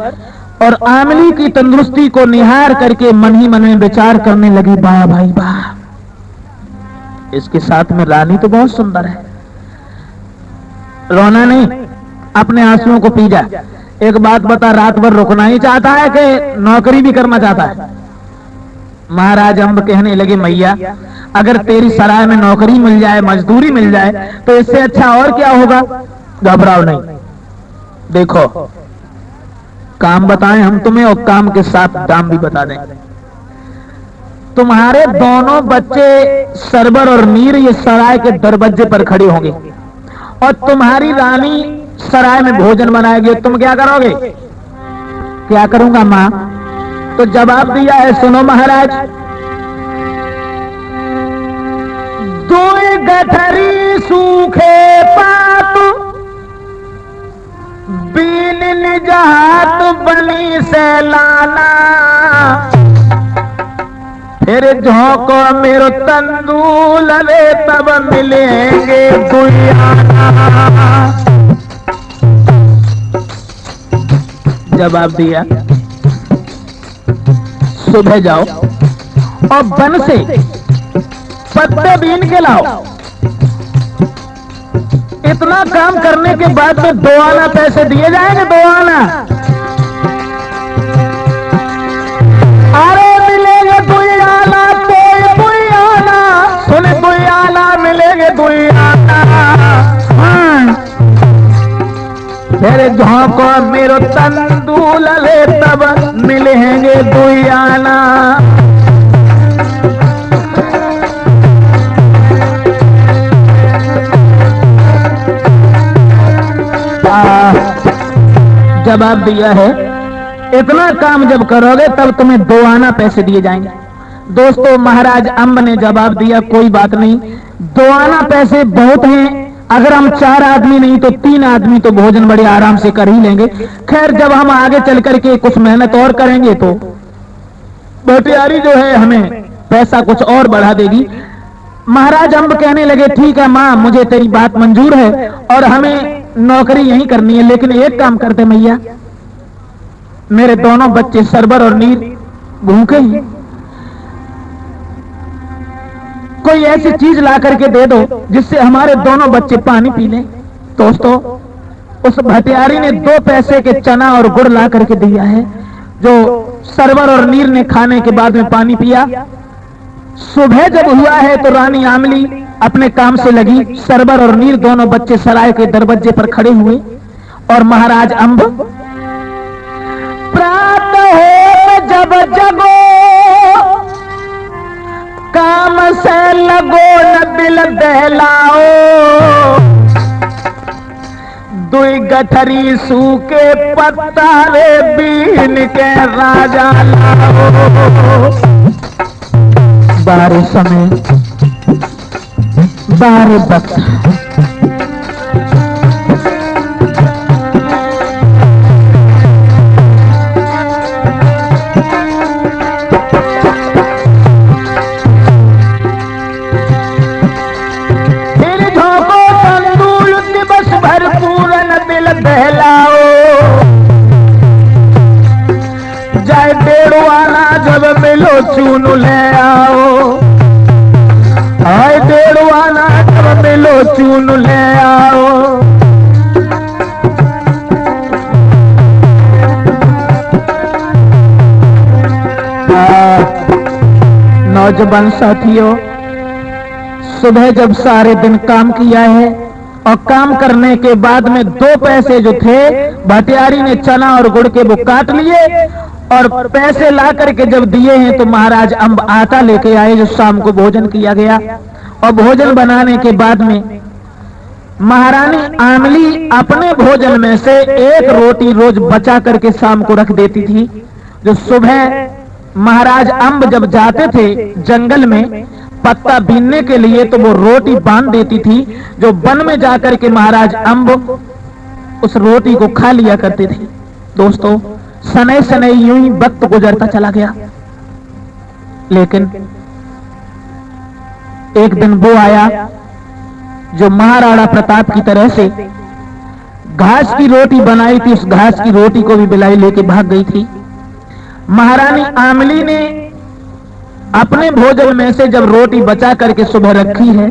और आमली की तंदुरुस्ती को निहार करके मन ही मन में विचार करने लगी, वाह भाई वाह, इसके साथ में रानी तो बहुत सुंदर है। रोना नहीं, अपने आंसुओं को पी जा। एक बात बता, रात भर रुकना ही चाहता है कि नौकरी भी करना चाहता है? महाराज अम्ब कहने लगे, मैया अगर तेरी सराय में नौकरी मिल जाए, मजदूरी मिल जाए तो इससे अच्छा और क्या होगा। घबराओ नहीं, देखो काम बताएं हम तुम्हें और काम के साथ दाम भी बता दें। तुम्हारे दोनों बच्चे सरबर और मीर ये सराय के दरवाजे पर खड़े होंगे और तुम्हारी रानी सराय में भोजन बनाएगी, तुम क्या करोगे? क्या करूंगा मां? तो जवाब दिया है, सुनो महाराज। दो गठरी सूखे पात बीन निजात बनी से लाना, फिर झोंको मेरो तंदूल रे तब मिलेंगे दुनियाना। जवाब दिया, सुबह जाओ और वन से पत्ते बीन के लाओ। इतना काम करने के बाद में 2 आना पैसे दिए जाएंगे, 2 आना। अरे मिलेंगे 2 आना, तो 2 आना, सुने 2 आना मिलेंगे, 2 आना। हाँ, फिर झोंको मेरो तंदूल ले तब मिलेंगे 2 आना। जवाब दिया है, इतना काम जब करोगे तब तुम्हें 2 आना पैसे दिए जाएंगे। दोस्तों, महाराज अंब ने जवाब दिया, कोई बात नहीं, 2 आना पैसे बहुत हैं। अगर हम 4 आदमी नहीं तो 3 आदमी तो भोजन बड़े आराम से कर ही लेंगे। खैर, जब हम आगे चल करके कुछ मेहनत और करेंगे तो भटियारी जो है हमें पैसा कुछ और बढ़ा देगी। महाराज अंब कहने लगे, ठीक है माँ, मुझे तेरी बात मंजूर है और हमें नौकरी यही करनी है, लेकिन एक काम करते मैया, मेरे दोनों बच्चे सरबर और नीर भूखे हैं, कोई ऐसी चीज ला करके दे दो जिससे हमारे दोनों बच्चे पानी पी लें। दोस्तों, उस भटियारी ने 2 पैसे के चना और गुड़ ला करके दिया है, जो सरवर और नीर ने खाने के बाद में पानी पिया। सुबह जब हुआ है तो रानी आमली अपने काम से लगी। सरवर और नीर दोनों बच्चे सराय के दरवाजे पर खड़े हुए और महाराज अंब, प्रात हो जब जगो काम से लगो न दिल दहलाओ, 2 गठरी सूखे पत्ता रे बीन के राजा लाओ। बारे समय बारे वक्त फिर झोंको तंदूल दिवस भर पूरन दिल बहलाओ, जाए 1.5 आना जब मिलो चून ले आओ, आए 1.5 आना जब मिलो चून ले आओ। नौजवान साथियों, सुबह जब सारे दिन काम किया है और काम करने के बाद में 2 पैसे जो थे भटियारी ने चना और गुड़ के वो काट लिए और पैसे ला करके जब दिए हैं तो महाराज अंब आटा लेके आए जो शाम को भोजन किया गया। और भोजन बनाने के बाद में महारानी आमली अपने भोजन में से 1 रोटी रोज बचा करके शाम को रख देती थी, जो सुबह महाराज अंब जब जाते थे जंगल में पत्ता बीनने के लिए तो वो रोटी बांध देती थी, जो वन में जाकर के महाराज अंब उस रोटी को खा लिया करते थे। दोस्तों, सनई सनई यूं ही वक्त गुजरता चला गया, लेकिन एक दिन वो आया जो महाराणा प्रताप की तरह से घास की रोटी बनाई थी, उस घास की रोटी को भी बिलाई लेके भाग गई थी। महारानी आमली ने अपने भोजन में से जब रोटी बचा करके सुबह रखी है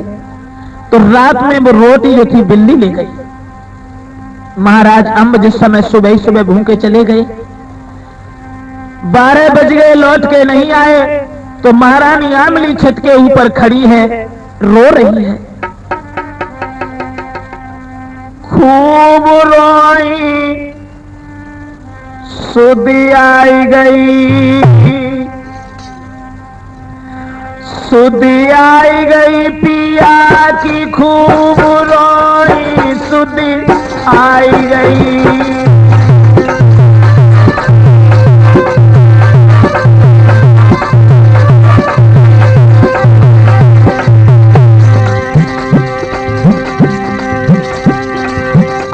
तो रात में वो रोटी जो थी बिल्ली ले गई। महाराज अंब जिस समय सुबह ही सुबह भूखे चले गए, 12 बज गए, लौट के नहीं आए, तो महारानी आमली छत के ऊपर खड़ी है, रो रही है। खूब रोई सुधी आई गई, सुधी आई गई पिया की, खूब रोई सुधी आई गई।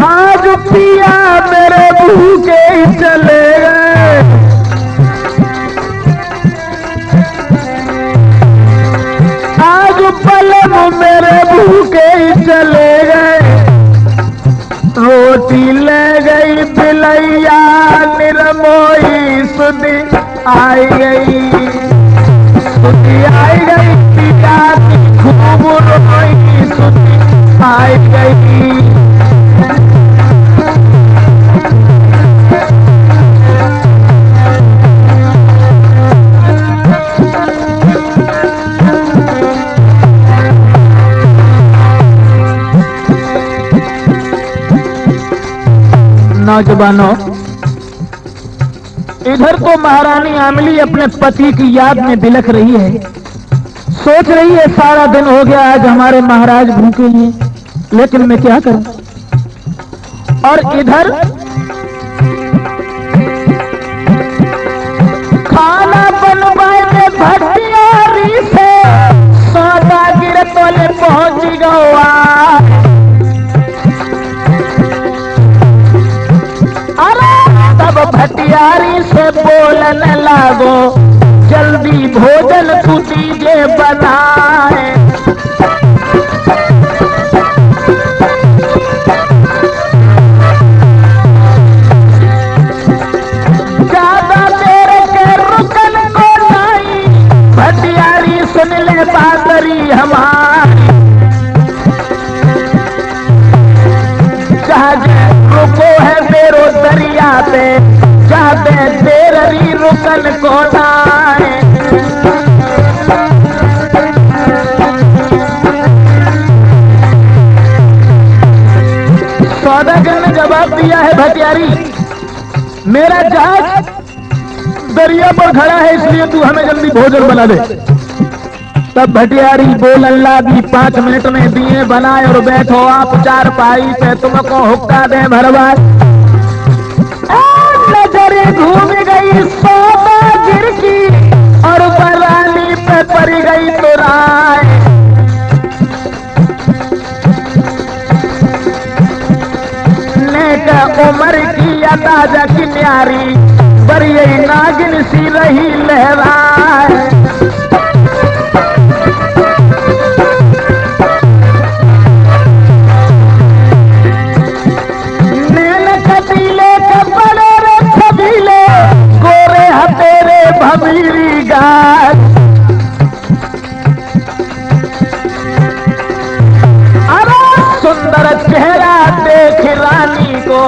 आज पिया मेरे भूखे चले गए, आज पलम मेरे भूखे चले गए, रोटी ले गई बिलैया निरम सुध आई गई, सुध आई गई, पिता की खूब रोई, सुध आई गई। नौजवानों, इधर तो महारानी आमली अपने पति की याद में बिलख रही है, सोच रही है सारा दिन हो गया आज हमारे महाराज भूखे हैं, लेकिन मैं क्या करूं। और इधर खाना बनवाए में भटियारी से सौदागर तोले पहुंच गया। भटियारी से बोलन लागो, जल्दी भोजन तू दीजे बनाए। ज्यादा देर के रुकन को नहीं, भटियारी सुन ले बातरी हमारी। जहाज रुको है बेरो दरिया पे, जाते तेरी रुकन को नाए। सौदागर ने जवाब दिया है, भटियारी मेरा जहाज दरिया पर खड़ा है, इसलिए तू हमें जल्दी भोजन बना दे। तब भटियारी बोलन लगी, 5 मिनट में दिए बनाए और बैठो आप चारपाई पे, तुमको हुक्का दे भरवाए। नजरे घूम गई सौदागर की और बरानी पे पड़ गई तो राय। नेक उम्र की अंदाजा की न्यारी, बड़ी नागिन सी रही लहराए। भमीरी गाय अरे सुंदर चेहरा देख रानी को,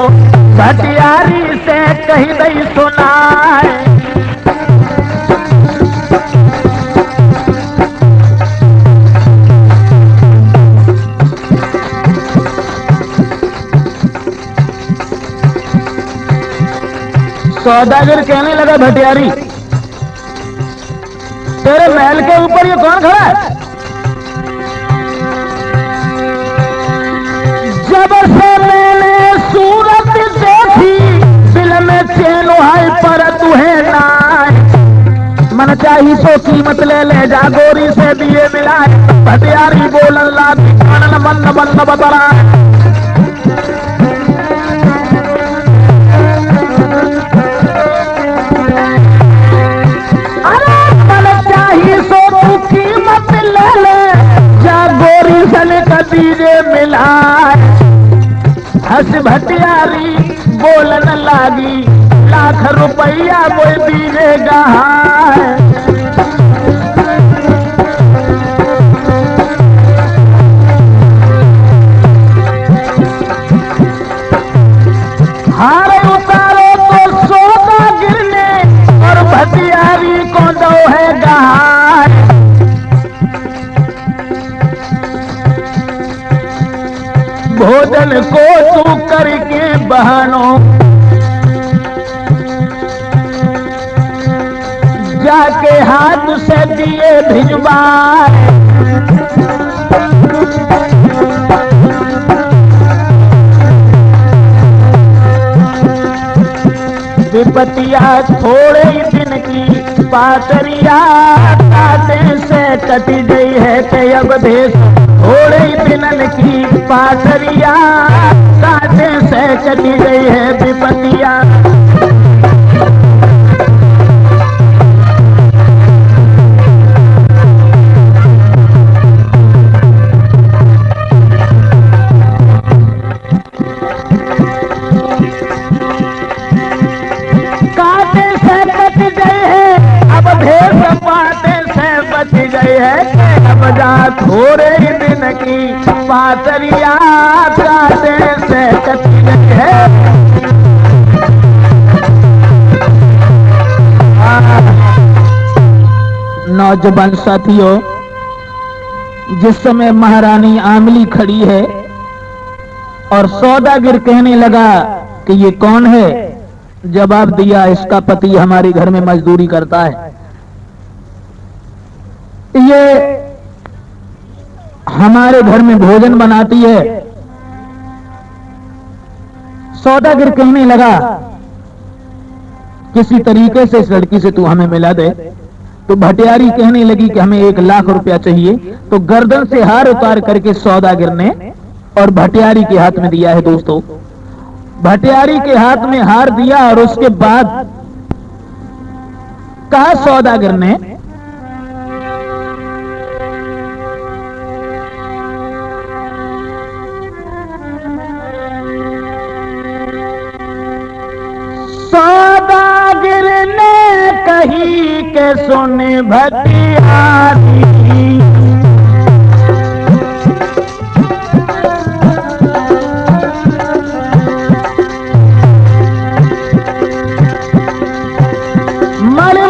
भटियारी से कही दई सुनाए। सौदागर कहने लगा, भटियारी तेरे महल के ऊपर ये कौन खड़ा है? जब से मैंने सूरत देखी, दिल में चैन है पर तुहे नाय। मन चाही तो कीमत ले ले जा, गोरी से दिए मिलाए। भटियारी बोलन लागी, कानन बंद बंद बतरा। दीजे मिलाए। हंस भटियारी बोलन लागी, 1 लाख रुपया कोई दीजे गहाए। हार उतारो तो सौदागर ने, और भटियारी को दो है गहाए। भोजन को तू करके बहनों, जाके हाथ से दिए भिजवाए। विपतिया थोड़े ही दिन की पातरिया, काटे से कटी गई है कि अब देश। थोड़े ही दिनन की पातरिया, काटे से कटी गई है विपतिया। काटे से कटी भेष पाते से बच गए है, अब जा थोड़े दिन की पातरिया काटे से कट गई है। नौजवान साथियों, जिस समय महारानी आमली खड़ी है और सौदागर कहने लगा कि ये कौन है, जवाब दिया इसका पति हमारे घर में मजदूरी करता है, ये हमारे घर में भोजन बनाती है। सौदागर कहने लगा किसी तरीके से इस लड़की से तू हमें मिला दे। तो भटियारी कहने लगी कि हमें 1 लाख रुपया चाहिए। तो गर्दन से हार उतार करके सौदागर ने और भटियारी के हाथ में दिया है। दोस्तों, भटियारी के हाथ में हार दिया और उसके बाद कहा सौदागर ने, सौदागर ने कही के सुन भटियारी,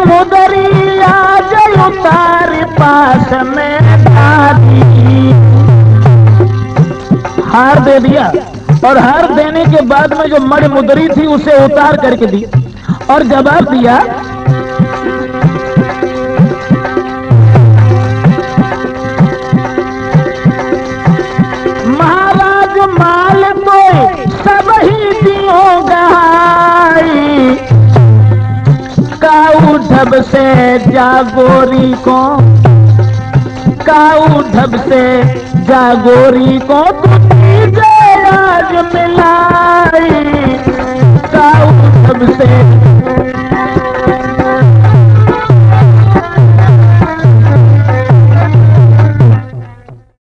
मुदरिया जय उतार पास में दादी। हार दे दिया और हार देने के बाद में जो मड़ मुदरी थी उसे उतार करके दी और जवाब दिया, महाराज माल तो सब ही दियो गहाई, काऊ ढब से जागोरी को, काऊ ढब से जागोरी को तू आज मिला